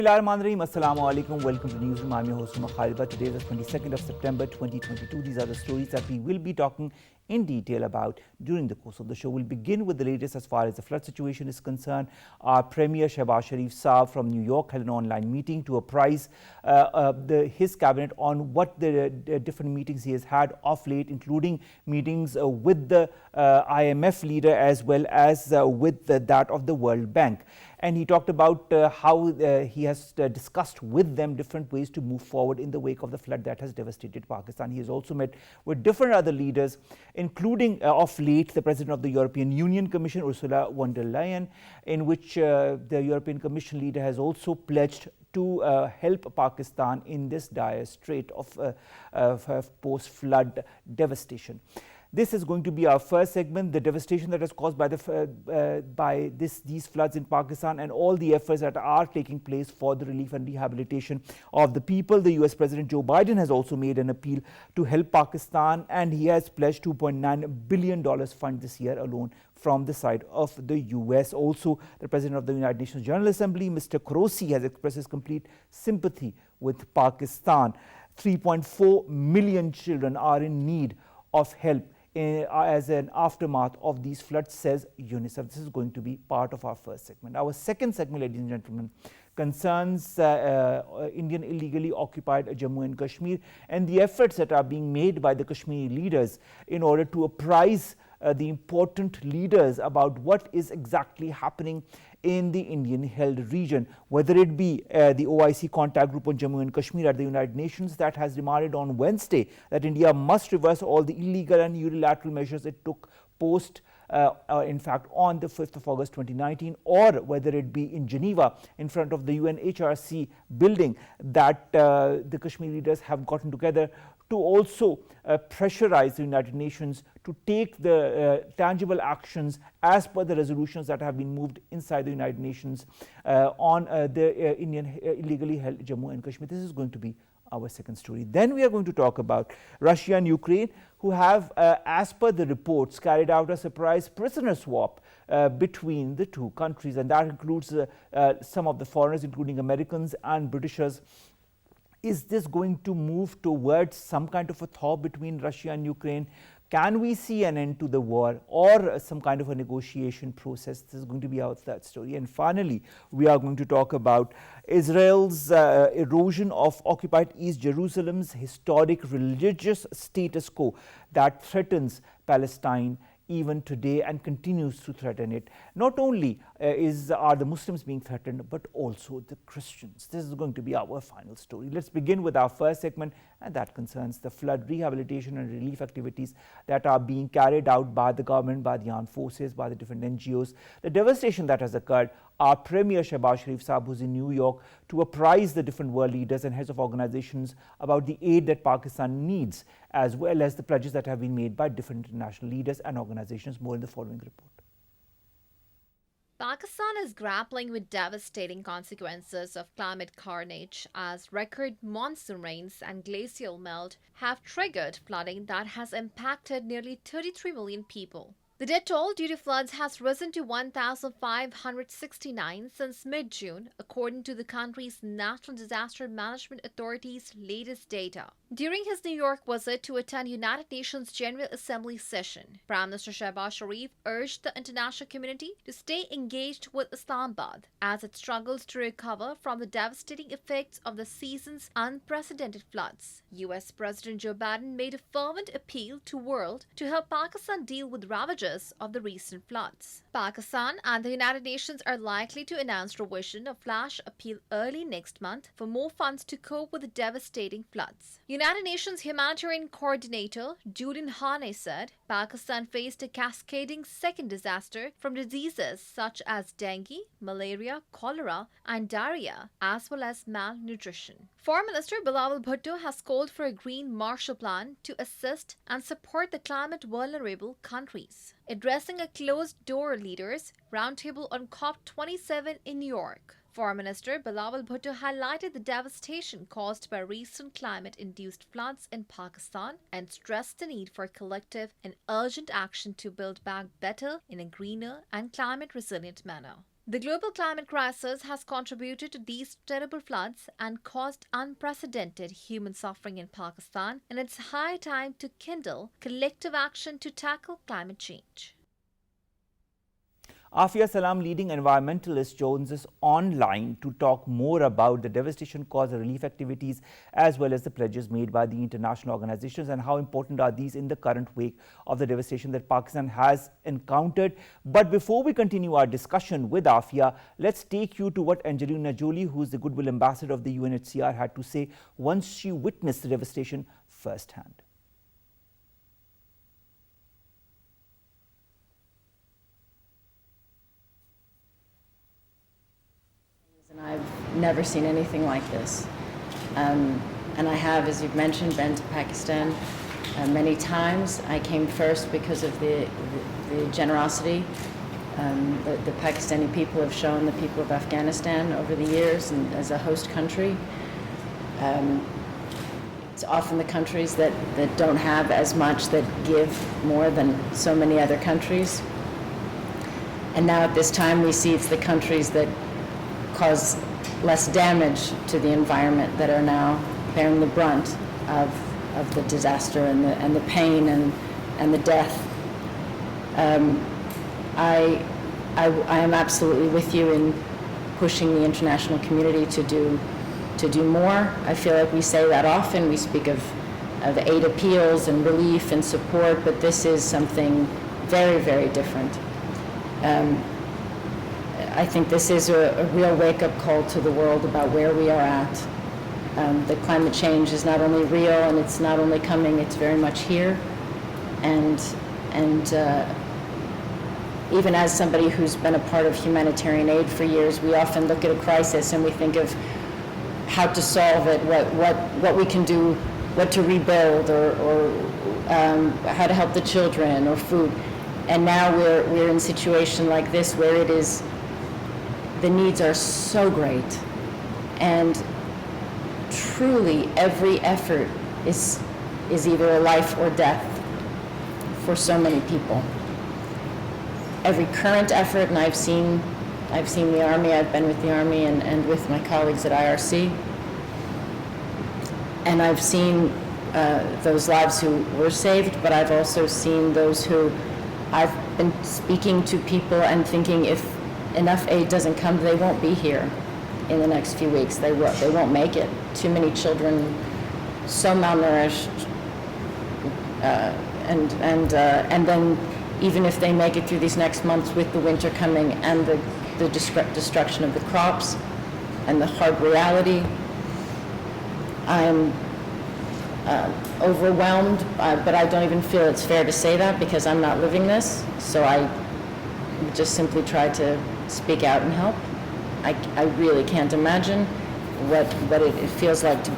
Assalamu alaikum. Welcome to NEWSROOM. I'm your host, Omar Khalid. Today is the 22nd of September 2022. These are the stories that we will be talking in detail about during the course of the show. We'll begin with the latest as far as the flood situation is concerned. Our Premier Shehbaz Sharif Saab from New York held an online meeting to apprise his cabinet on what the different meetings he has had of late, including meetings with the IMF leader as well as with that of the World Bank. And he talked about how he has discussed with them different ways to move forward in the wake of the flood that has devastated Pakistan. He has also met with different other leaders, including of late the President of the European Union Commission, Ursula von der Leyen, in which the European Commission leader has also pledged to help Pakistan in this dire strait of post-flood devastation. This is going to be our first segment, the devastation that is caused by these floods in Pakistan and all the efforts that are taking place for the relief and rehabilitation of the people. The US President Joe Biden has also made an appeal to help Pakistan, and he has pledged $2.9 billion fund this year alone from the side of the US. Also, the President of the United Nations General Assembly, Mr. Qureshi, has expressed his complete sympathy with Pakistan. 3.4 million children are in need of help as an aftermath of these floods, says UNICEF. This is going to be part of our first segment. Our second segment, ladies and gentlemen, concerns Indian illegally occupied Jammu and Kashmir and the efforts that are being made by the Kashmiri leaders in order to apprise the important leaders about what is exactly happening in the Indian-held region, whether it be the OIC contact group on Jammu and Kashmir at the United Nations that has demanded on Wednesday that India must reverse all the illegal and unilateral measures it took post in fact on the 5th of August 2019, or whether it be in Geneva in front of the UNHRC building that the Kashmir leaders have gotten together to also pressurize the United Nations to take the tangible actions as per the resolutions that have been moved inside the United Nations on the Indian illegally held Jammu and Kashmir. This is going to be our second story. Then we are going to talk about Russia and Ukraine, who have, as per the reports, carried out a surprise prisoner swap between the two countries, and that includes some of the foreigners, including Americans and Britishers. Is this going to move towards some kind of a thaw between Russia and Ukraine? Can we see an end to the war or some kind of a negotiation process? This is going to be our third story. And finally, we are going to talk about Israel's erosion of occupied East Jerusalem's historic religious status quo that threatens Palestine even today and continues to threaten it. Not only are the Muslims being threatened, but also the Christians. This is going to be our final story. Let's begin with our first segment, and that concerns the flood rehabilitation and relief activities that are being carried out by the government, by the armed forces, by the different NGOs. The devastation that has occurred. Our Premier Shehbaz Sharif Saab, who's in New York, to apprise the different world leaders and heads of organizations about the aid that Pakistan needs, as well as the pledges that have been made by different international leaders and organizations. More in the following report. Pakistan is grappling with devastating consequences of climate carnage as record monsoon rains and glacial melt have triggered flooding that has impacted nearly 33 million people. The death toll due to floods has risen to 1,569 since mid-June, according to the country's National Disaster Management Authority's latest data. During his New York visit to attend United Nations General Assembly session, Prime Minister Shehbaz Sharif urged the international community to stay engaged with Islamabad as it struggles to recover from the devastating effects of the season's unprecedented floods. US President Joe Biden made a fervent appeal to the world to help Pakistan deal with ravages of the recent floods. Pakistan and the United Nations are likely to announce revision of flash appeal early next month for more funds to cope with the devastating floods. United Nations Humanitarian Coordinator Julian Haney said Pakistan faced a cascading second disaster from diseases such as dengue, malaria, cholera, and diarrhea, as well as malnutrition. Foreign Minister Bilawal Bhutto has called for a green Marshall Plan to assist and support the climate vulnerable countries. Addressing a closed-door leaders roundtable on COP27 in New York, Foreign Minister Bilawal Bhutto highlighted the devastation caused by recent climate-induced floods in Pakistan and stressed the need for collective and urgent action to build back better in a greener and climate-resilient manner. The global climate crisis has contributed to these terrible floods and caused unprecedented human suffering in Pakistan, and it's high time to kindle collective action to tackle climate change. Afia, Salam, leading environmentalist, joins us online to talk more about the devastation caused, the relief activities, as well as the pledges made by the international organizations and how important are these in the current wake of the devastation that Pakistan has encountered. But before we continue our discussion with Afia, let's take you to what Angelina Jolie, who is the Goodwill Ambassador of the UNHCR, had to say once she witnessed the devastation firsthand. And I've never seen anything like this. And I have, as you've mentioned, been to Pakistan many times. I came first because of the generosity the Pakistani people have shown the people of Afghanistan over the years and as a host country. It's often the countries that don't have as much that give more than so many other countries. And now at this time we see it's the countries that cause less damage to the environment that are now bearing the brunt of the disaster and the pain and the death. I am absolutely with you in pushing the international community to do more. I feel like we say that often. We speak of aid appeals and relief and support, but this is something very, very different. I think this is a real wake-up call to the world about where we are at. The climate change is not only real and it's not only coming, it's very much here. And even as somebody who's been a part of humanitarian aid for years, we often look at a crisis and we think of how to solve it, what we can do, what to rebuild, or how to help the children, or food. And now we're in a situation like this where it is, the needs are so great, and truly every effort is either a life or death for so many people. Every current effort, and I've seen the Army, I've been with the Army and with my colleagues at IRC, and I've seen those lives who were saved, but I've also seen those who I've been speaking to people and thinking if enough aid doesn't come, they won't be here in the next few weeks. They won't make it. Too many children, so malnourished, and then even if they make it through these next months with the winter coming and the destruction of the crops and the hard reality, I'm overwhelmed, but I don't even feel it's fair to say that because I'm not living this, so I just simply try to speak out and help. I really can't imagine what it feels like to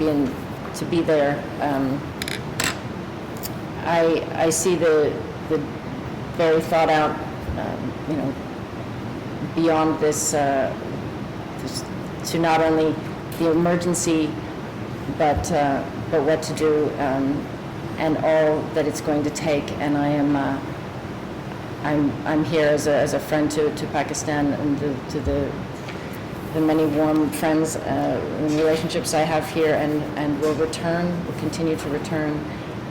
be there. I see the very thought out, beyond this, to not only the emergency, but what to do, and all that it's going to take. And I'm here as a friend to Pakistan and to the many warm friends and relationships I have here, and will continue to return.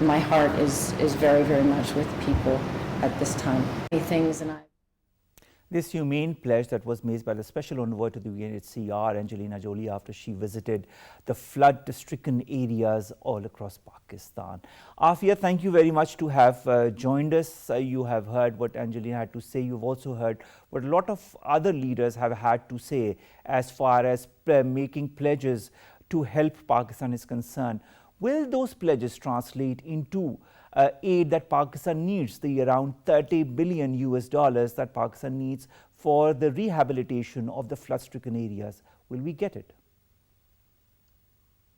My heart is very, very much with people at this time. This humane pledge that was made by the Special Envoy to the UNHCR, Angelina Jolie, after she visited the flood-stricken areas all across Pakistan. Afia, thank you very much to have joined us. You have heard what Angelina had to say. You've also heard what a lot of other leaders have had to say as far as making pledges to help Pakistan is concerned. Will those pledges translate into aid that Pakistan needs, the around $30 billion that Pakistan needs for the rehabilitation of the flood-stricken areas? Will we get it?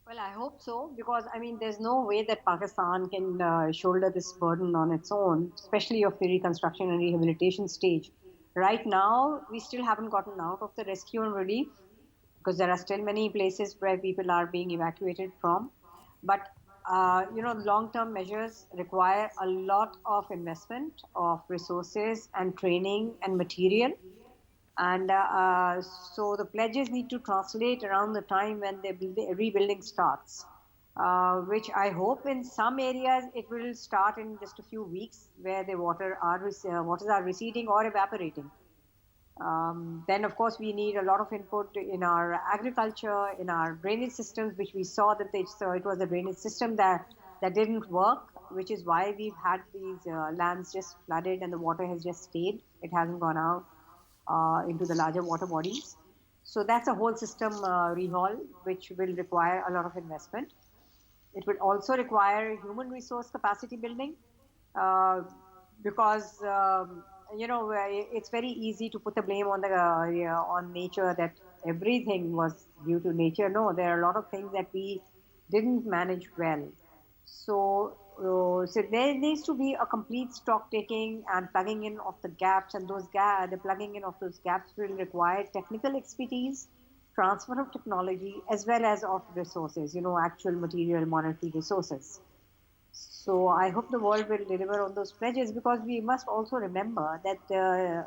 Well, I hope so, because there's no way that Pakistan can shoulder this burden on its own, especially of the reconstruction and rehabilitation stage. Right now, we still haven't gotten out of the rescue and relief because there are still many places where people are being evacuated from. But long-term measures require a lot of investment of resources and training and material. And so the pledges need to translate around the time when the rebuilding starts, which I hope in some areas it will start in just a few weeks where the waters are receding or evaporating. Then, of course, we need a lot of input in our agriculture, in our drainage systems, which we saw that it was the drainage system that didn't work, which is why we've had these lands just flooded and the water has just stayed. It hasn't gone out into the larger water bodies. So that's a whole system rehaul, which will require a lot of investment. It will also require human resource capacity building uh, because it's very easy to put the blame on on nature, that everything was due to nature. No, there are a lot of things that we didn't manage well. So there needs to be a complete stock taking and plugging in of the gaps, and the plugging in of those gaps will require technical expertise, transfer of technology, as well as of resources, actual material monetary resources. So I hope the world will deliver on those pledges, because we must also remember that,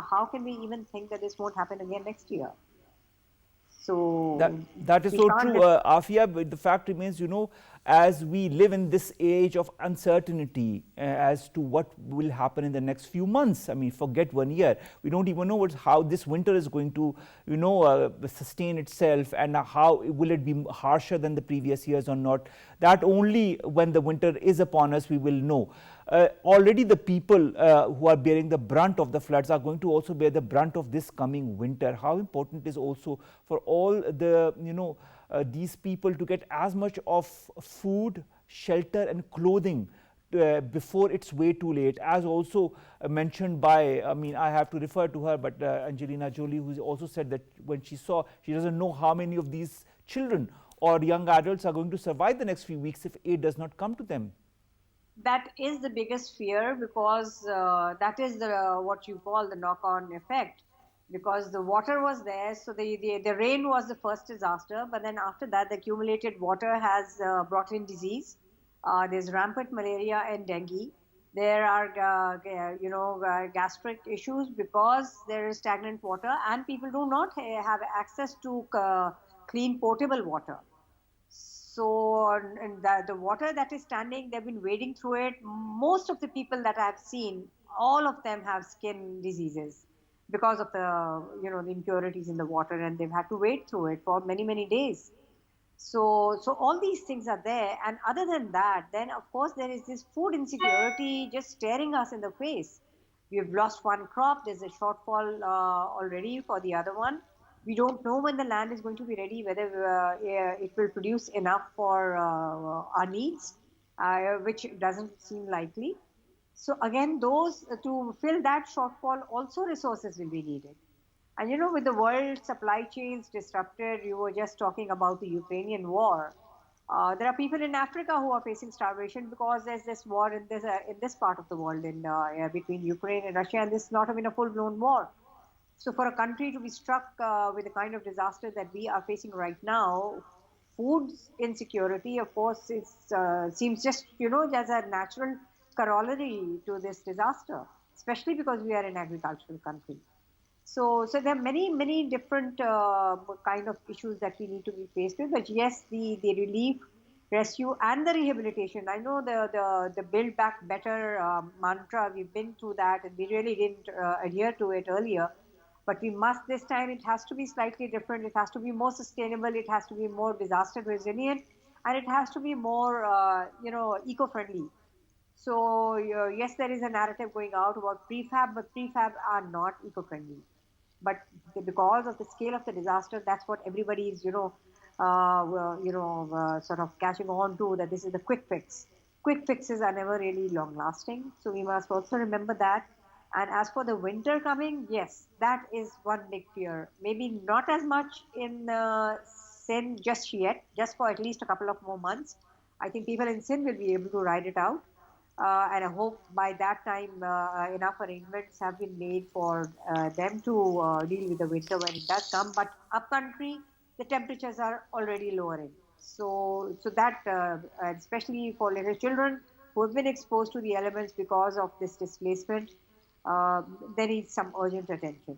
how can we even think that this won't happen again next year? So That is we so can't. true, Afia. But the fact remains, as we live in this age of uncertainty as to what will happen in the next few months. I mean, forget 1 year. We don't even know how this winter is going to, sustain itself, and how will it be harsher than the previous years or not. That only when the winter is upon us we will know. Already the people who are bearing the brunt of the floods are going to also bear the brunt of this coming winter. How important is also for all the, these people to get as much of food, shelter and clothing before it's way too late, as also mentioned by, I have to refer to her, but Angelina Jolie, who also said that when she doesn't know how many of these children or young adults are going to survive the next few weeks if aid does not come to them. That is the biggest fear, because that is what you call the knock-on effect. Because the water was there, so the rain was the first disaster, but then after that, the accumulated water has brought in disease. There's rampant malaria and dengue. There are, gastric issues because there is stagnant water, and people do not have access to clean potable water. So, and the water that is standing, they've been wading through it. Most of the people that I've seen, all of them have skin diseases because of the impurities in the water, and they've had to wade through it for many, many days. So all these things are there. And other than that, then of course there is this food insecurity just staring us in the face. We've lost one crop. There's a shortfall already for the other one. We don't know when the land is going to be ready, whether it will produce enough for our needs, which doesn't seem likely. So again, those to fill that shortfall, also resources will be needed. And with the world supply chains disrupted, you were just talking about the Ukrainian war. There are people in Africa who are facing starvation because there's this war in this part of the world, between Ukraine and Russia, and this is not even a full-blown war. So for a country to be struck with the kind of disaster that we are facing right now, food insecurity, of course, seems just as a natural corollary to this disaster, especially because we are an agricultural country. So there are many, many different kind of issues that we need to be faced with. But yes, the relief, rescue, and the rehabilitation. I know the Build Back Better mantra. We've been through that, and we really didn't adhere to it earlier. But we must this time. It has to be slightly different. It has to be more sustainable. It has to be more disaster resilient, and it has to be more, eco-friendly. So yes, there is a narrative going out about prefab, but prefab are not eco-friendly. But because of the scale of the disaster, that's what everybody is, sort of catching on to, that this is the quick fix. Quick fixes are never really long lasting. So we must also remember that. And as for the winter coming, yes, that is one big fear. Maybe not as much in Sindh just yet, just for at least a couple of more months. I think people in Sindh will be able to ride it out. And I hope by that time enough arrangements have been made for them to deal with the winter when it does come. But upcountry, the temperatures are already lowering. So that, especially for little children who have been exposed to the elements because of this displacement, they need some urgent attention.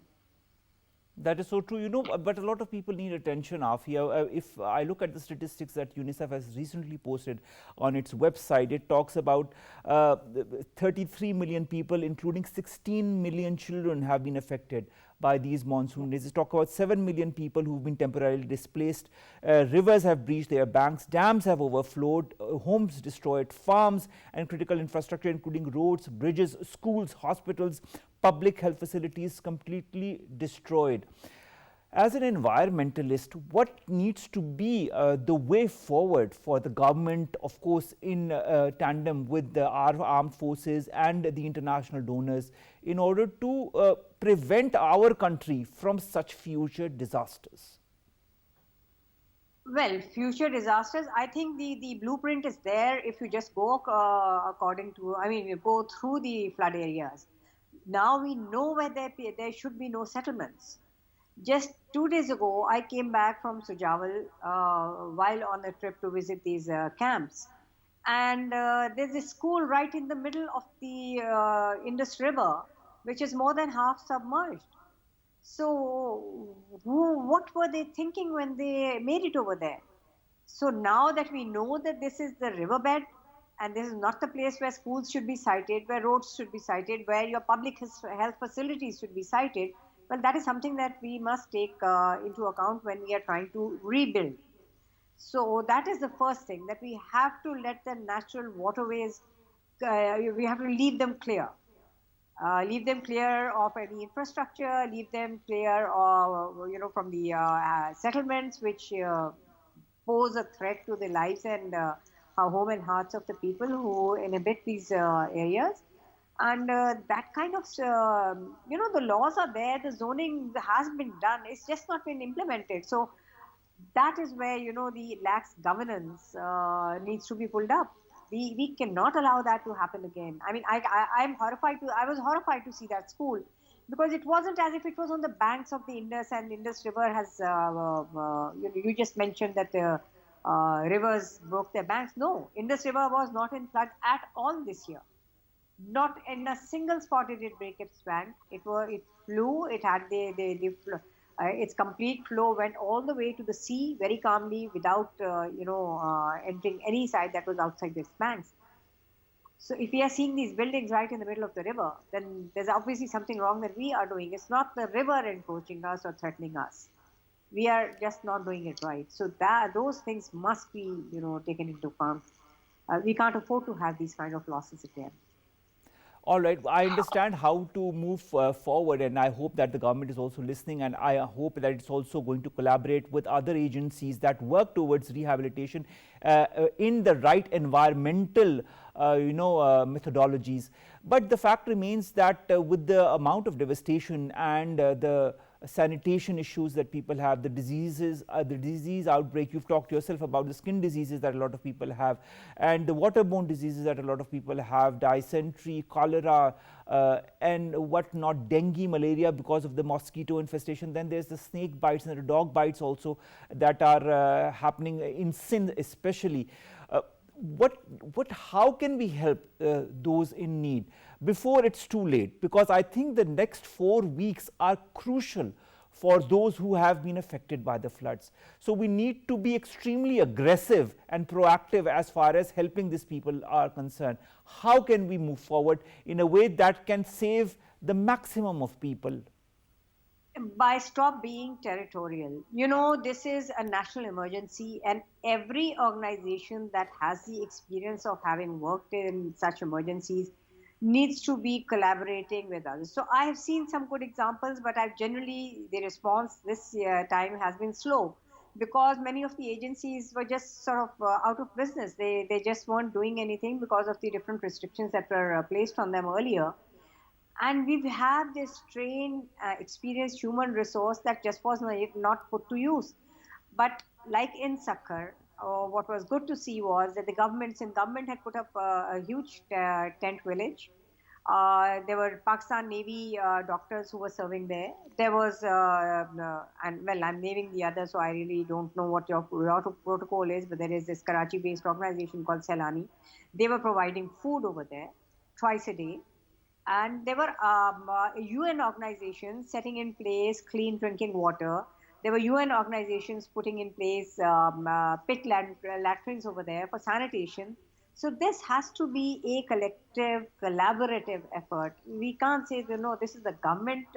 That is so true, but a lot of people need attention, Afia. If I look at the statistics that UNICEF has recently posted on its website, it talks about 33 million people, including 16 million children, have been affected by these monsoon days. They talk about 7 million people who've been temporarily displaced. Rivers have breached their banks, dams have overflowed, homes destroyed, farms and critical infrastructure, including roads, bridges, schools, hospitals, public health facilities completely destroyed. As an environmentalist, what needs to be the way forward for the government, of course, in tandem with our armed forces and the international donors, in order to prevent our country from such future disasters? Well, future disasters, I think the blueprint is there if you just go you go through the flood areas. Now we know where there should be no settlements. Just 2 days ago, I came back from Sujawal while on a trip to visit these camps. And there's a school right in the middle of the Indus River, which is more than half submerged. So what were they thinking when they made it over there? So now that we know that this is the riverbed, and this is not the place where schools should be sited, where roads should be sited, where your public health facilities should be sited, well, that is something that we must take into account when we are trying to rebuild. So that is the first thing, that we have to let the natural waterways, we have to leave them clear. Leave them clear of any infrastructure, leave them clear of, from the settlements which pose a threat to the lives and home and hearts of the people who inhabit these areas. And that kind of, the laws are there, the zoning has been done, it's just not been implemented. So that is where, the lax governance needs to be pulled up. We cannot allow that to happen again. I mean, I was horrified to see that school, because it wasn't as if it was on the banks of the Indus, and Indus River has, you just mentioned that the rivers broke their banks. No, Indus River was not in flood at all this year. Not in a single spot did it break its bank. It flew. It had its complete flow went all the way to the sea very calmly without entering any side that was outside its banks. So if we are seeing these buildings right in the middle of the river, then there's obviously something wrong that we are doing. It's not the river encroaching us or threatening us. We are just not doing it right. So those things must be taken into account. We can't afford to have these kind of losses again. All right, I understand how to move forward, and I hope that the government is also listening, and I hope that it's also going to collaborate with other agencies that work towards rehabilitation in the right environmental methodologies. But the fact remains that with the amount of devastation and the sanitation issues that people have, the diseases, the disease outbreak, you've talked yourself about the skin diseases that a lot of people have, and the waterborne diseases that a lot of people have, dysentery, cholera, and whatnot, dengue, malaria because of the mosquito infestation. Then there's the snake bites and the dog bites also that are happening in Sindh especially. How can we help those in need before it's too late? Because I think the next 4 weeks are crucial for those who have been affected by the floods. So we need to be extremely aggressive and proactive as far as helping these people are concerned. How can we move forward in a way that can save the maximum of people? By stop being territorial. This is a national emergency, and every organization that has the experience of having worked in such emergencies needs to be collaborating with others. So I have seen some good examples, but the response this time has been slow, because many of the agencies were just sort of out of business. They just weren't doing anything because of the different restrictions that were placed on them earlier. And we've had this trained, experienced human resource that just was not put to use. But like in Sakhar, what was good to see was that the government had put up a huge tent village. There were Pakistan Navy doctors who were serving there. There was, I'm naming the others, so I really don't know what your protocol is, but there is this Karachi-based organization called Salam. They were providing food over there twice a day. And there were UN organizations setting in place clean drinking water. There were UN organizations putting in place pit latrines over there for sanitation. So this has to be a collective, collaborative effort. We can't say, no, this is the government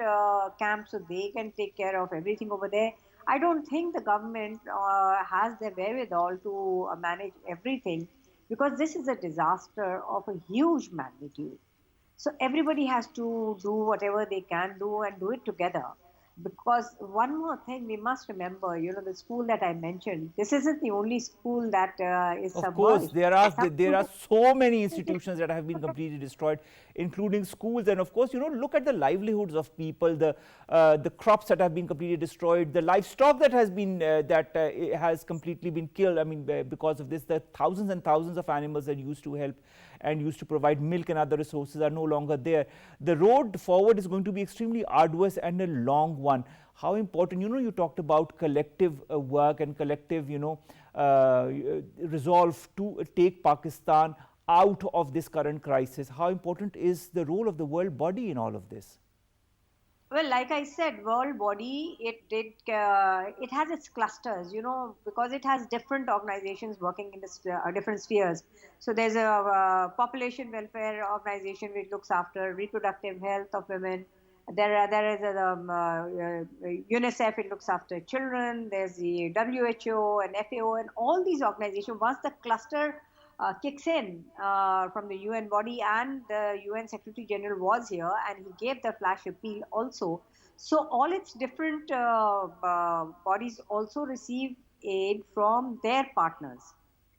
camp, so they can take care of everything over there. I don't think the government has the wherewithal to manage everything, because this is a disaster of a huge magnitude. So everybody has to do whatever they can do and do it together. Because one more thing we must remember, the school that I mentioned, this isn't the only school that is Of course, submerged. there are so many institutions that have been completely destroyed, including schools. And of course, look at the livelihoods of people, the crops that have been completely destroyed, the livestock that has been has completely been killed. I mean, because of this, the thousands and thousands of animals that used to help and used to provide milk and other resources are no longer there. The road forward is going to be extremely arduous and a long one. How important, you talked about collective work and collective, resolve to take Pakistan out of this current crisis. How important is the role of the world body in all of this? Well, like I said, world body, it has its clusters, because it has different organizations working in different spheres. So there's a population welfare organization which looks after reproductive health of women. There is UNICEF, it looks after children. There's the WHO and FAO and all these organizations. Once the cluster kicks in from the UN body, and the UN Secretary General was here and he gave the flash appeal also. So all its different bodies also receive aid from their partners.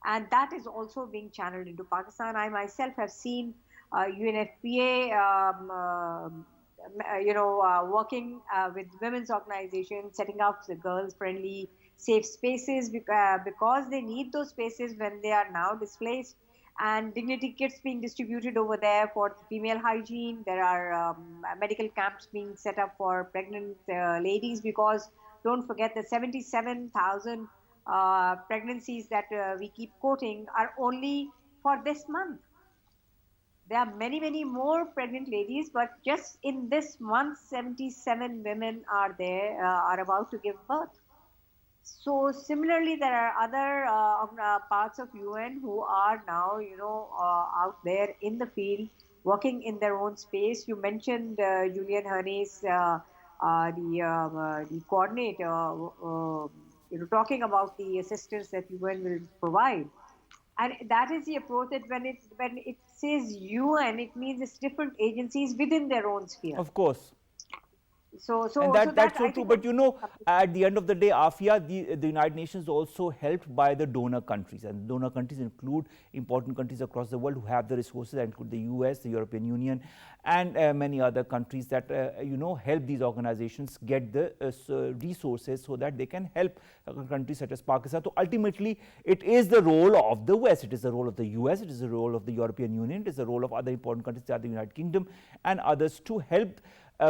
And that is also being channeled into Pakistan. I myself have seen UNFPA working with women's organizations, setting up the girls-friendly safe spaces because they need those spaces when they are now displaced, and dignity kits being distributed over there for female hygiene. There are medical camps being set up for pregnant ladies, because don't forget the 77,000 pregnancies that we keep quoting are only for this month. There are many, many more pregnant ladies, but just in this month, 77 women are about to give birth. So similarly, there are other parts of UN who are now, out there in the field, working in their own space. You mentioned Julian Hernes, the coordinator, talking about the assistance that UN will provide. And that is the approach, that when it says UN, it means it's different agencies within their own sphere. Of course. And that's so true. But at the end of the day, Afia, the United Nations is also helped by the donor countries, and donor countries include important countries across the world who have the resources, that include the US, the European Union, and many other countries that help these organizations get the resources so that they can help countries such as Pakistan. So ultimately, it is the role of the West, it is the role of the US, it is the role of the European Union, it is the role of other important countries, like the United Kingdom and others, to help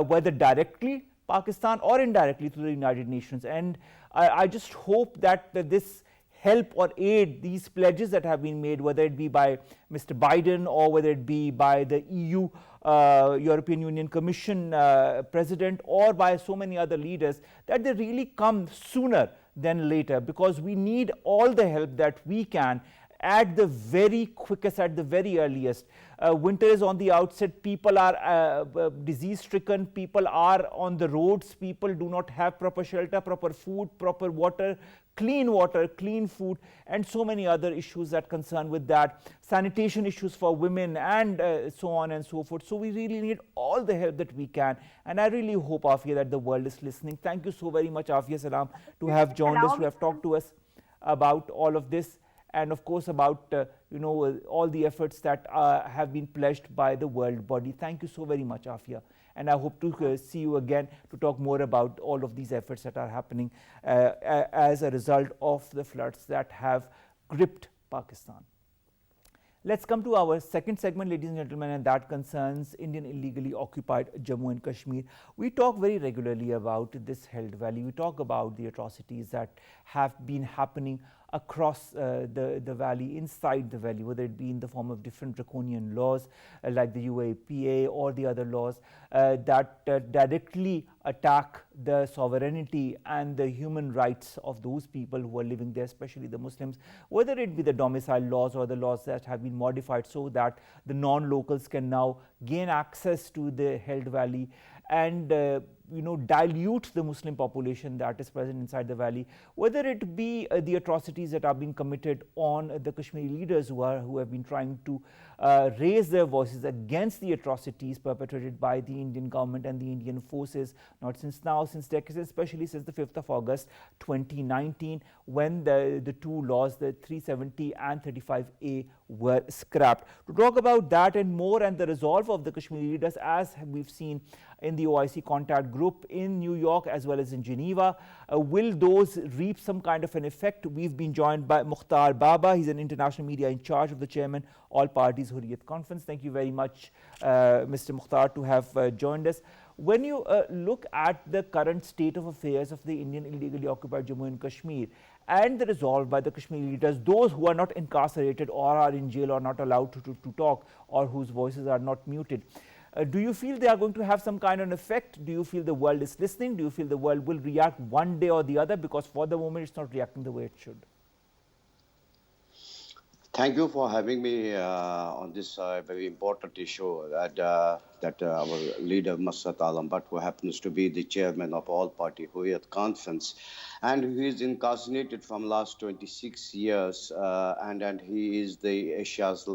whether directly Pakistan or indirectly through the United Nations. And I just hope that this help or aid, these pledges that have been made, whether it be by Mr. Biden or whether it be by the EU, European Union Commission President, or by so many other leaders, that they really come sooner than later, because we need all the help that we can at the very quickest, at the very earliest. Winter is on the outset, people are disease stricken, people are on the roads, people do not have proper shelter, proper food, proper water, clean food, and so many other issues that concern with that, sanitation issues for women, and so on and so forth. So we really need all the help that we can, and I really hope, Afia, that the world is listening. Thank you so very much, Afia Salam, to have joined us, to have talked to us about all of this, and of course about all the efforts that have been pledged by the world body. Thank you so very much, Afia, and I hope to see you again to talk more about all of these efforts that are happening as a result of the floods that have gripped Pakistan. Let's come to our second segment, ladies and gentlemen, and that concerns Indian illegally occupied Jammu and Kashmir. We talk very regularly about this held valley. We talk about the atrocities that have been happening across the valley, inside the valley, whether it be in the form of different draconian laws like the UAPA or the other laws that directly attack the sovereignty and the human rights of those people who are living there, especially the Muslims, whether it be the domicile laws or the laws that have been modified so that the non-locals can now gain access to the held valley and dilute the Muslim population that is present inside the valley, whether it be the atrocities that are being committed on the Kashmiri leaders who have been trying to raise their voices against the atrocities perpetrated by the Indian government and the Indian forces, not since decades, especially since the 5th of August 2019, when the two laws, the 370 and 35A, were scrapped. To talk about that and more, and the resolve of the Kashmiri leaders, as we've seen in the OIC contact group in New York as well as in Geneva, will those reap some kind of an effect? We've been joined by Mukhtar Baba. He's an international media in charge of the chairman, All Parties Hurriyat Conference. Thank you very much, Mr. Mukhtar, to have joined us. When you look at the current state of affairs of the Indian illegally occupied Jammu and Kashmir and the resolve by the Kashmiri leaders, those who are not incarcerated or are in jail or not allowed to talk or whose voices are not muted, do you feel they are going to have some kind of effect? Do you feel the world is listening? Do you feel the world will react one day or the other? Because for the moment, it's not reacting the way it should. Thank you for having me on this very important issue that our leader, Salam, but who happens to be the chairman of All Party Hurriyat Conference, and who is incarcerated from last 26 years, and he is the Asia's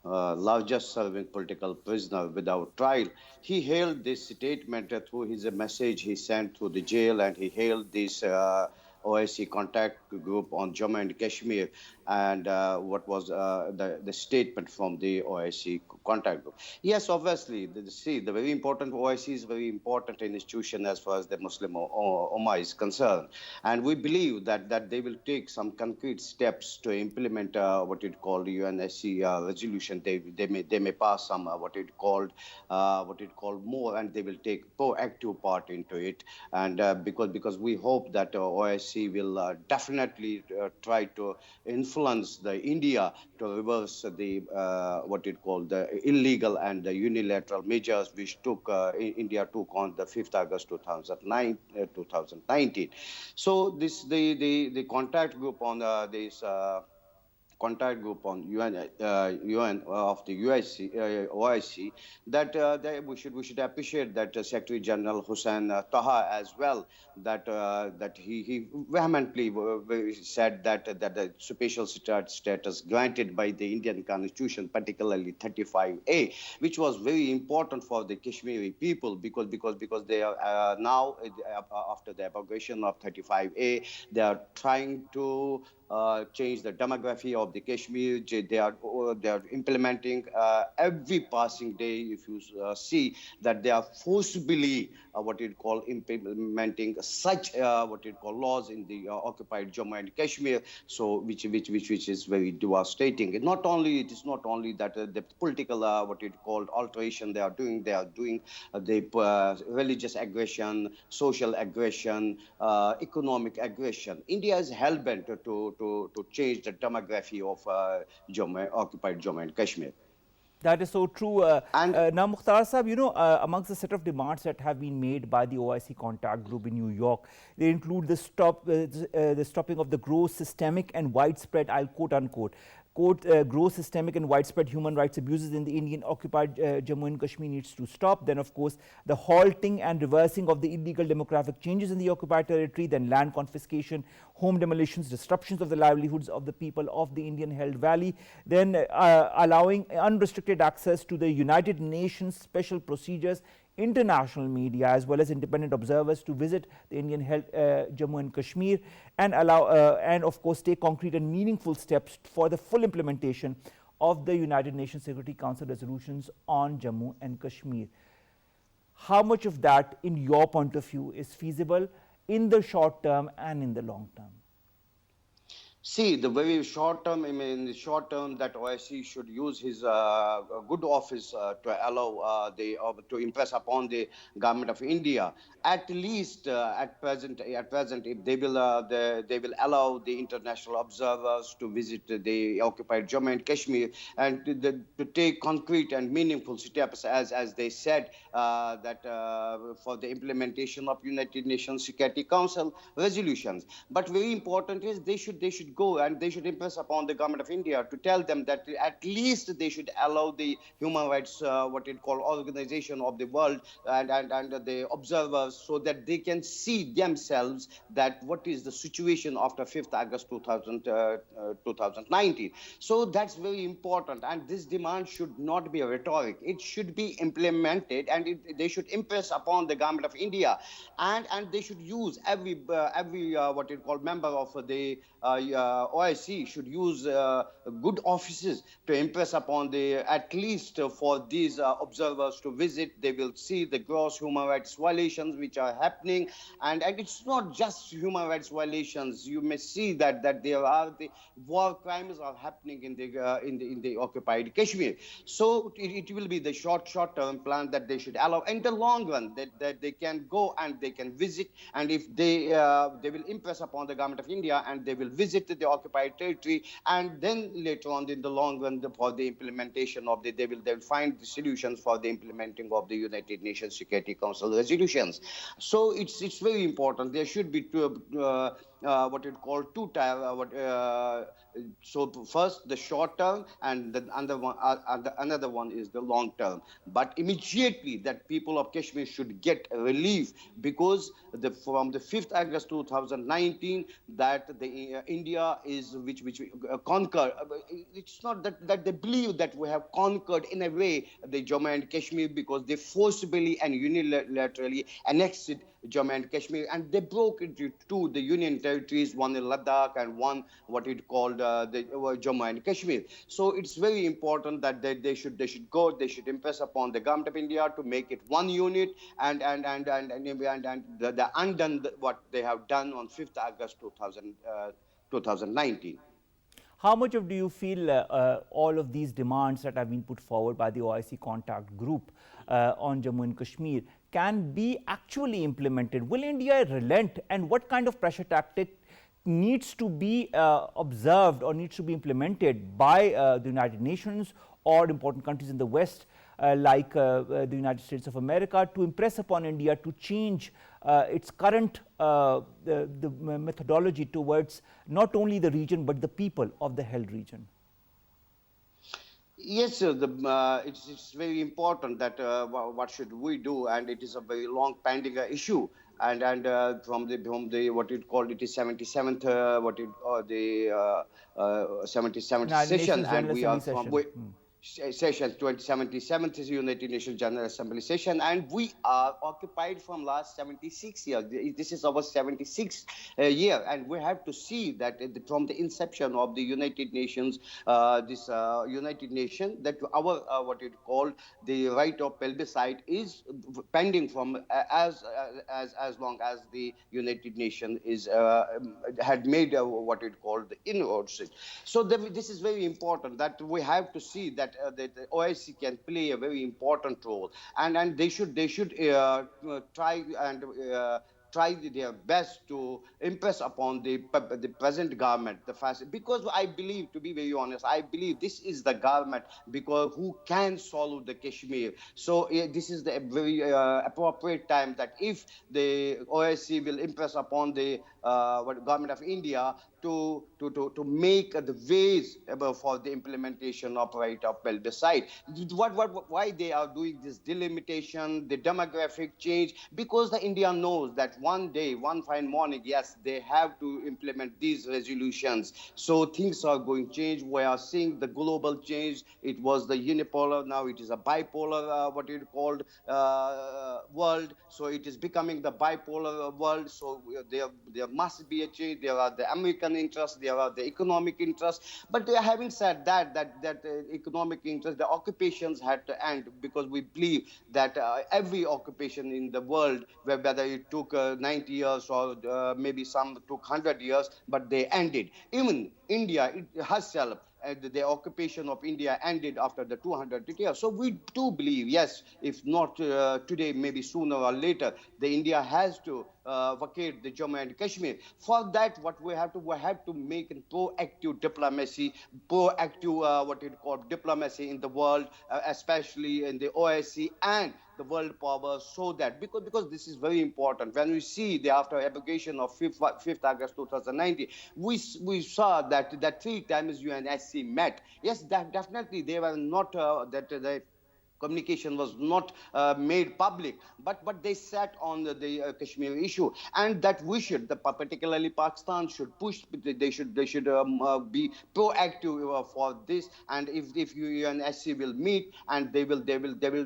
largest serving political prisoner without trial. He hailed this statement through his message he sent through the jail, and he hailed this OIC contact group on Jammu and Kashmir, and what was the statement from the OIC contact group. Yes, obviously, the very important OIC is a very important institution as far as the Muslim Ummah is concerned. And we believe that they will take some concrete steps to implement what it called UNSC resolution. They may pass some what it called more, and they will take proactive part into it. And because we hope that OIC will definitely try to influence the India to reverse the what it called the illegal and the unilateral measures which India took on the 5th August 2019. So the contact group on this contact group on UN of the OIC, that we should appreciate that Secretary General Hussein Taha as well, that he vehemently said that the special status granted by the Indian Constitution, particularly 35A, which was very important for the Kashmiri people because they are now, after the abrogation of 35A, they are trying to change the demography of the Kashmir. They are implementing every passing day. If you see that they are forcibly what you call implementing such what you call laws in the occupied Jammu and Kashmir. So which is very devastating. It is not only that the political what you call alteration they are doing the religious aggression, social aggression, economic aggression. India is hell-bent to change the demography of occupied Jammu and Kashmir. That is so true. Now, Mukhtar Sahab, amongst the set of demands that have been made by the OIC contact group in New York, they include the stopping of the gross, systemic and widespread, I'll quote unquote, gross, systemic and widespread human rights abuses in the Indian occupied Jammu and Kashmir needs to stop. Then, of course, the halting and reversing of the illegal demographic changes in the occupied territory, then land confiscation, home demolitions, disruptions of the livelihoods of the people of the Indian held valley, then allowing unrestricted access to the United Nations special procedures, international media as well as independent observers to visit the Indian held Jammu and Kashmir, and and of course take concrete and meaningful steps for the full implementation of the United Nations Security Council resolutions on Jammu and Kashmir. How much of that, in your point of view, is feasible in the short term and in the long term? See, the very short term, I mean, in the short term, that OIC should use his good office to allow to impress upon the government of India. At least at present, if they will allow the international observers to visit the occupied Jammu and Kashmir and to take concrete and meaningful steps, as they said that for the implementation of United Nations Security Council resolutions. But very important is they should go and they should impress upon the government of India to tell them that at least they should allow the human rights what it called organization of the world and the observers, so that they can see themselves that what is the situation after 5th August 2019. So that's very important, and this demand should not be a rhetoric. It should be implemented, and they should impress upon the government of India, and they should use every what it called member of the OIC should use good offices to impress upon the at least for these observers to visit. They will see the gross human rights violations which are happening, and it's not just human rights violations. You may see that there are the war crimes are happening in the occupied Kashmir. So it will be the short term plan that they should allow. In the long run, that they can go and they can visit, and if they will impress upon the government of India and they will visit the occupied territory, and then later on in the long run for the implementation of they will find the solutions for the implementing of the United Nations Security Council resolutions. So it's very important. There should be two, what it called two tier so first the short term, and then another one is the long term. But immediately that people of Kashmir should get relief, because from the 5th August 2019 that the India is which conquered. It's not that they believe that we have conquered in a way the Jammu and Kashmir, because they forcibly and unilaterally annexed Jammu and Kashmir, and they broke into two the union territories, one in Ladakh and one what it called the Jammu and Kashmir. So it's very important that they should they should impress upon the government of India to make it one unit, and the undone what they have done on 5th August 2019. How much of do you feel all of these demands that have been put forward by the OIC contact group on Jammu and Kashmir can be actually implemented? Will India relent, and what kind of pressure tactic needs to be observed or needs to be implemented by the United Nations or important countries in the West like the United States of America to impress upon India to change its current the methodology towards not only the region but the people of the held region? Yes, sir. It's very important that what should we do, and it is a very long pending issue. And from the what it called it is 77th what it the 77th United session, Nations and General we are Assembly from session. session 2077th is United Nations General Assembly session, and we are occupied from last 76 years. This is our 76th year, and we have to see that from the inception of the United Nations, this United Nation, that our what it called the right of plebiscite is pending from as long as the United Nation is had made what it called the inroads. So this is very important that we have to see that the OIC can play a very important role, and they should try and try their best to impress upon the present government because I believe, to be very honest, I believe this is the government because who can solve the Kashmir. So this is the very appropriate time that if the OIC will impress upon the government of India to make the ways for the implementation of right of plebiscite. Why they are doing this delimitation, the demographic change? Because the India knows that one day, one fine morning, yes, they have to implement these resolutions. So things are going to change. We are seeing the global change. It was the unipolar, now it is a bipolar, what it called world. So it is becoming the bipolar world. So there must be a change. There are the American interests, there are the economic interests. But having said that economic interest, the occupations had to end, because we believe that every occupation in the world, whether it took 90 years, or maybe some took 100 years, but they ended. Even India herself, the occupation of India ended after the 200 years. So we do believe, yes, if not today, maybe sooner or later, the India has to vacate the Jammu and Kashmir. For that, what we have to make a proactive diplomacy, proactive what it called diplomacy in the world, especially in the OIC and the world powers, so that because this is very important. When we see the after abrogation of 5th August 2019, we saw that 3 times UNSC met. Yes, that definitely they were not that the communication was not made public, but they sat on the Kashmir issue, and that we should, particularly Pakistan, should push. They should be proactive for this, and if UNSC will meet, and they will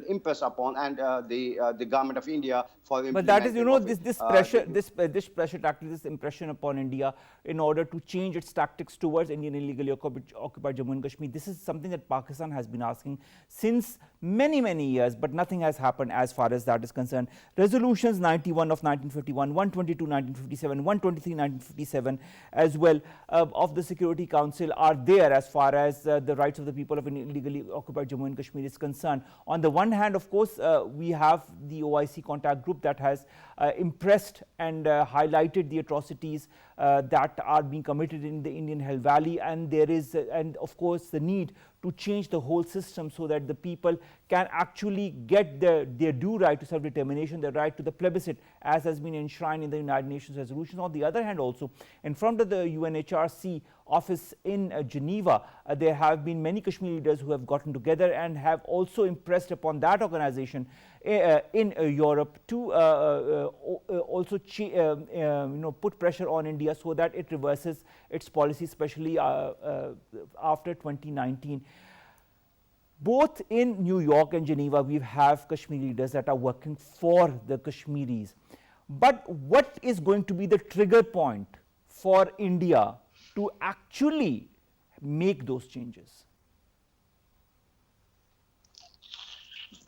impress upon and the government of India for but that is, implementing of it. this pressure, this pressure tactic, this impression upon India in order to change its tactics towards Indian illegally occupied Jammu and Kashmir. This is something that Pakistan has been asking since many years, but nothing has happened as far as that is concerned. Resolutions 91 of 1951, 122 1957, 123 1957 as well of the Security Council are there as far as the rights of the people of illegally occupied Jammu and Kashmir is concerned. On the one hand, of course, we have the OIC contact group that has impressed and highlighted the atrocities that are being committed in the Indian Hell Valley, and there is and of course the need to change the whole system so that the people can actually get their due right to self-determination, their right to the plebiscite, as has been enshrined in the United Nations resolutions. On the other hand, also in front of the UNHRC office in Geneva, there have been many Kashmiri leaders who have gotten together and have also impressed upon that organization in Europe to also put pressure on India so that it reverses its policy, especially after 2019. Both in New York and Geneva, we have Kashmiri leaders that are working for the Kashmiris. But what is going to be the trigger point for India to actually make those changes?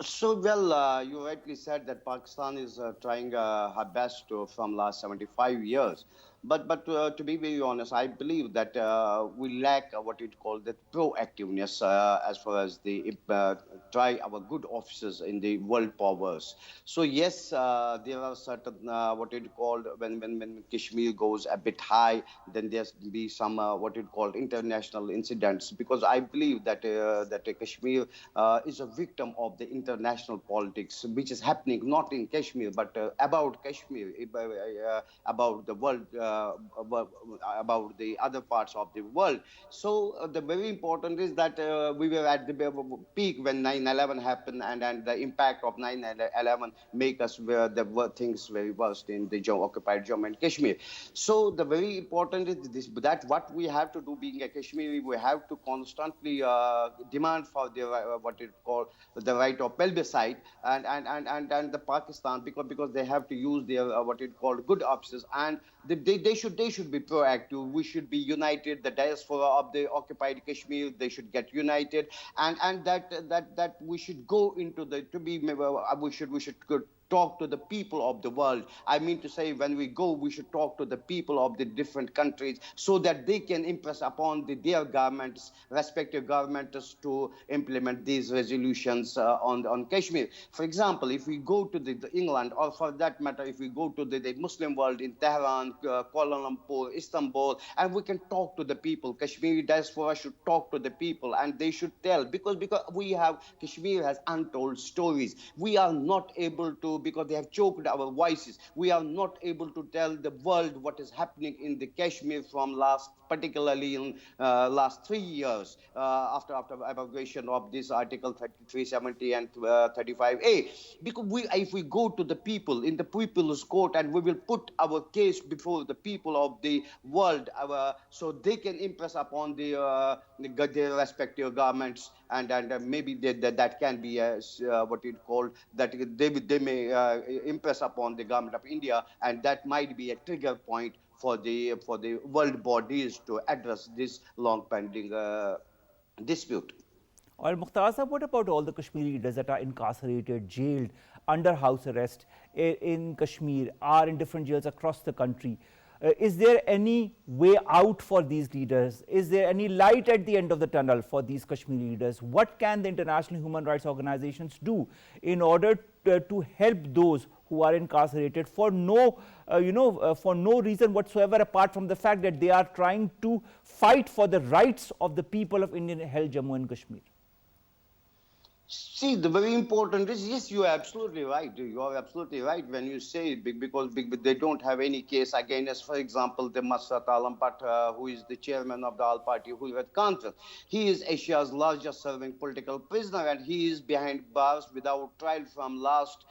So, well, you rightly said that Pakistan is trying her best from last 75 years. But to be very honest, I believe that we lack what you call the proactiveness as far as the try our good officers in the world powers. So yes, there are certain what you call when Kashmir goes a bit high, then there's be some what you call international incidents, because I believe that Kashmir is a victim of the international politics, which is happening not in Kashmir but about Kashmir, about the world. About the other parts of the world. So the very important is that we were at the peak when 9/11 happened, and the impact of 9/11 make us where the things very worst in the occupied Jammu and Kashmir. So the very important is this, that what we have to do being a Kashmiri, we have to constantly demand for the what it called the right of plebiscite and the Pakistan, because they have to use their what it called good officers, and they should be proactive. We should be united. The diaspora of the occupied Kashmir, they should get united, and that we should go into the we should talk to the people of the world. I mean to say, when we go, we should talk to the people of the different countries so that they can impress upon their governments, respective governments, to implement these resolutions on Kashmir. For example, if we go to the England, or for that matter, if we go to the Muslim world in Tehran, Kuala Lumpur, Istanbul, and we can talk to the people. Kashmiri diaspora should talk to the people, and they should tell, because Kashmir has untold stories. We are not able to, because they have choked our voices. We are not able to tell the world what is happening in the Kashmir from particularly in last 3 years after abrogation of this Article 370 and 35A. Because if we go to the people in the people's court, and we will put our case before the people of the world, so they can impress upon their respective governments, and maybe that can be what it called that they may impress upon the government of India, and that might be a trigger point for the world bodies to address this long pending dispute. Or Mukhtar sahab, what about all the Kashmiri leaders that are incarcerated, jailed, under house arrest in Kashmir, are in different jails across the country. Is there any way out for these leaders? Is there any light at the end of the tunnel for these Kashmiri leaders? What can the international human rights organizations do in order to help those who are incarcerated for no reason whatsoever, apart from the fact that they are trying to fight for the rights of the people of Indian held Jammu and Kashmir? See, the very important is, yes, you are absolutely right. You are absolutely right when you say it, because they don't have any case against, for example, the Mukhtar who is the chairman of the All-Party Hurriyat Conference. He is Asia's largest serving political prisoner, and he is behind bars without trial from last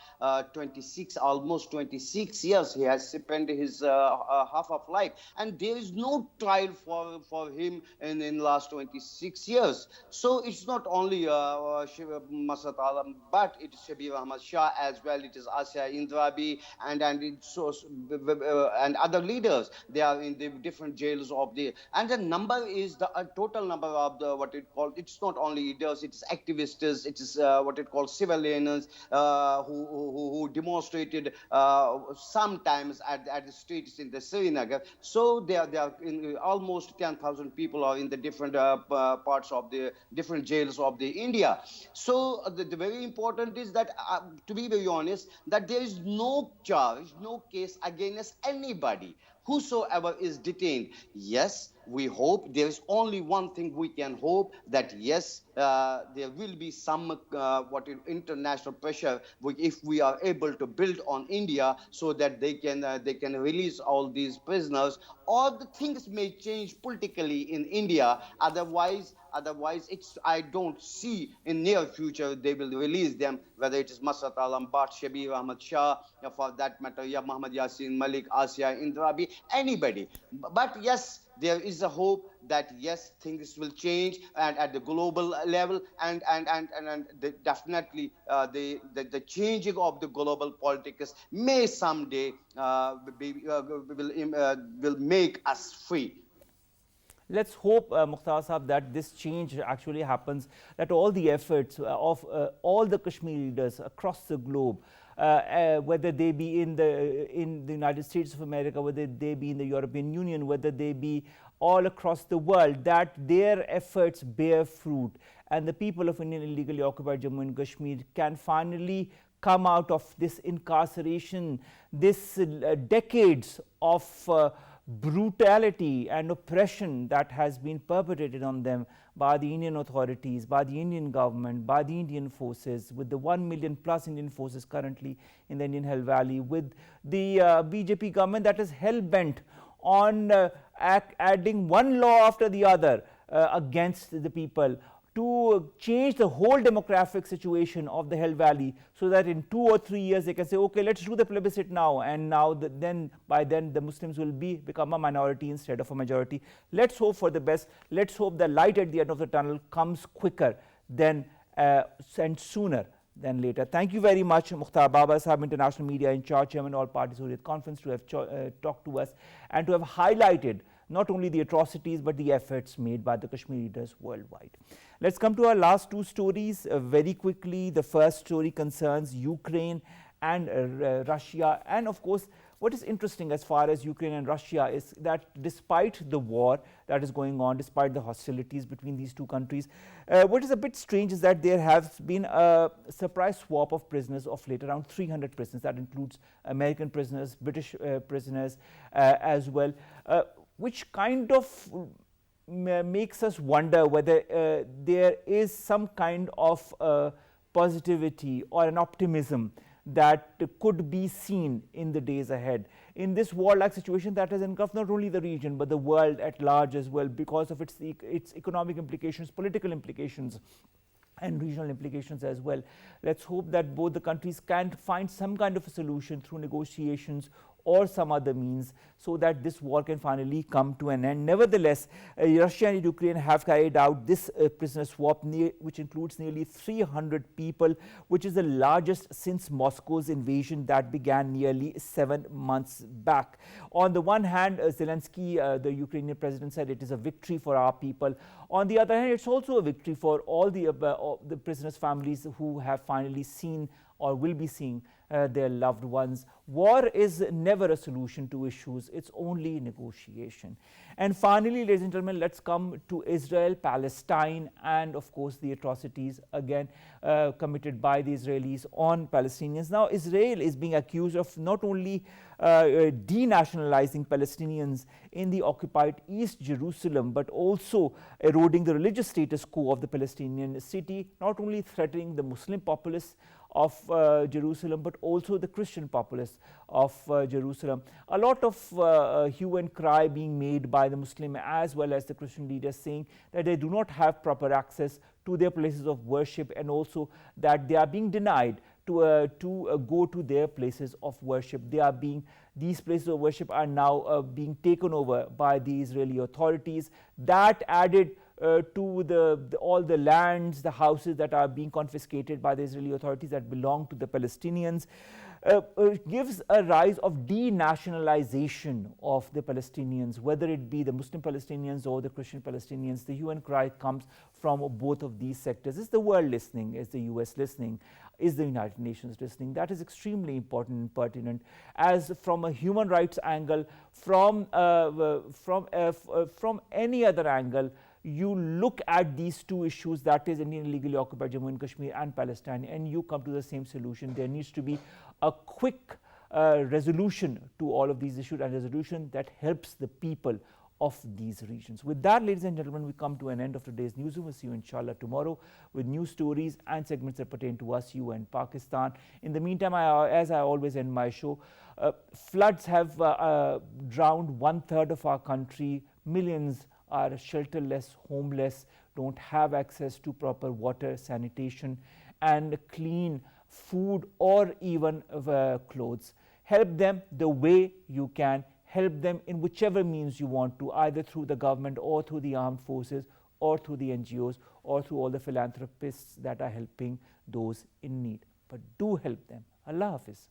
almost 26 years. He has spent his half of life, and there is no trial for him in last 26 years. So it's not only Mukhtar Alam, but it is Shabir Ahmad Shah as well. It is Afia and other leaders. They are in the different jails of and the number is the total number of the what it called. It's not only leaders, it is activists, it is what it calls civilians who demonstrated sometimes at the streets in the Srinagar. So they are in almost 10,000 people are in the different parts of the different jails of the India. So the very important is that, to be very honest, that there is no charge, no case against anybody, whosoever is detained. Yes, we hope, there is only one thing we can hope, that yes, there will be some international pressure if we are able to build on India, so that they can release all these prisoners, or the things may change politically in India. Otherwise I don't see in near future they will release them, whether it is Mukhtar Alam Bhatt, Shabir Ahmad Shah, for that matter, Muhammad Yasin Malik, Asia Indrabi, anybody. But yes, there is a hope that yes, things will change, and at the global level, and definitely the changing of the global politics may someday will make us free. Let's hope, Mukhtar Sahab, that this change actually happens, that all the efforts of all the Kashmiri leaders across the globe, whether they be in the United States of America, whether they be in the European Union, whether they be all across the world, that their efforts bear fruit, and the people of Indian illegally occupied Jammu and Kashmir can finally come out of this incarceration, this decades of brutality and oppression that has been perpetrated on them by the Indian authorities, by the Indian government, by the Indian forces, with the 1 million plus Indian forces currently in the Indian Hell Valley, with the BJP government that is hell-bent on adding one law after the other against the people, to change the whole demographic situation of the Hell Valley, so that in 2 or 3 years they can say, okay, let's do the plebiscite now, and now by then the Muslims will become a minority instead of a majority. Let's hope for the best. Let's hope the light at the end of the tunnel comes quicker than and sooner than later. Thank you very much, Mukhtar Baba Sahab, International Media Incharge, Chairman All Parties Hurriyat Conference, to have talked to us and to have highlighted not only the atrocities but the efforts made by the Kashmiri leaders worldwide. Let's come to our last two stories very quickly. The first story concerns Ukraine and Russia, and of course what is interesting as far as Ukraine and Russia is that despite the war that is going on, despite the hostilities between these two countries, what is a bit strange is that there has been a surprise swap of prisoners of late, around 300 prisoners. That includes American prisoners, British prisoners as well, which kind of makes us wonder whether there is some kind of positivity or an optimism that could be seen in the days ahead in this warlike situation that has engulfed not only the region but the world at large as well, because of its economic implications, political implications, and regional implications as well. Let's hope that both the countries can find some kind of a solution through negotiations or some other means, so that this war can finally come to an end. Nevertheless, Russia and Ukraine have carried out this prisoner swap, which includes nearly 300 people, which is the largest since Moscow's invasion that began nearly 7 months back. On the one hand, Zelensky, the Ukrainian president, said it is a victory for our people. On the other hand, it's also a victory for all the prisoners' families who have finally seen or will be seeing their loved ones. War is never a solution to issues, it's only negotiation. And finally, ladies and gentlemen, let's come to Israel, Palestine, and of course the atrocities again committed by the Israelis on Palestinians. Now, Israel is being accused of not only denationalizing Palestinians in the occupied East Jerusalem, but also eroding the religious status quo of the Palestinian city, not only threatening the Muslim populace of Jerusalem, but also the Christian populace of Jerusalem. A lot of hue and cry being made by the Muslim as well as the Christian leaders, saying that they do not have proper access to their places of worship, and also that they are being denied to go to their places of worship. These places of worship are now being taken over by the Israeli authorities. That added to all the lands, the houses that are being confiscated by the Israeli authorities that belong to the Palestinians, gives a rise of denationalization of the Palestinians, whether it be the Muslim Palestinians or the Christian Palestinians. The hue and cry comes from both of these sectors. Is the world listening? Is the US listening? Is the United Nations listening? That is extremely important and pertinent, as from a human rights angle, from any other angle, you look at these two issues, that is Indian illegally occupied Jammu and Kashmir and Palestine, and you come to the same solution. There needs to be a quick resolution to all of these issues, and resolution that helps the people of these regions. With that, ladies and gentlemen, we come to an end of today's newsroom. We'll see you inshallah tomorrow with new stories and segments that pertain to us, you and Pakistan. In the meantime, as I always end my show, floods have drowned 1/3 of our country. Millions are shelterless, homeless, don't have access to proper water, sanitation, and clean food or even clothes. Help them the way you can. Help them in whichever means you want to, either through the government or through the armed forces or through the NGOs or through all the philanthropists that are helping those in need. But do help them. Allah Hafiz.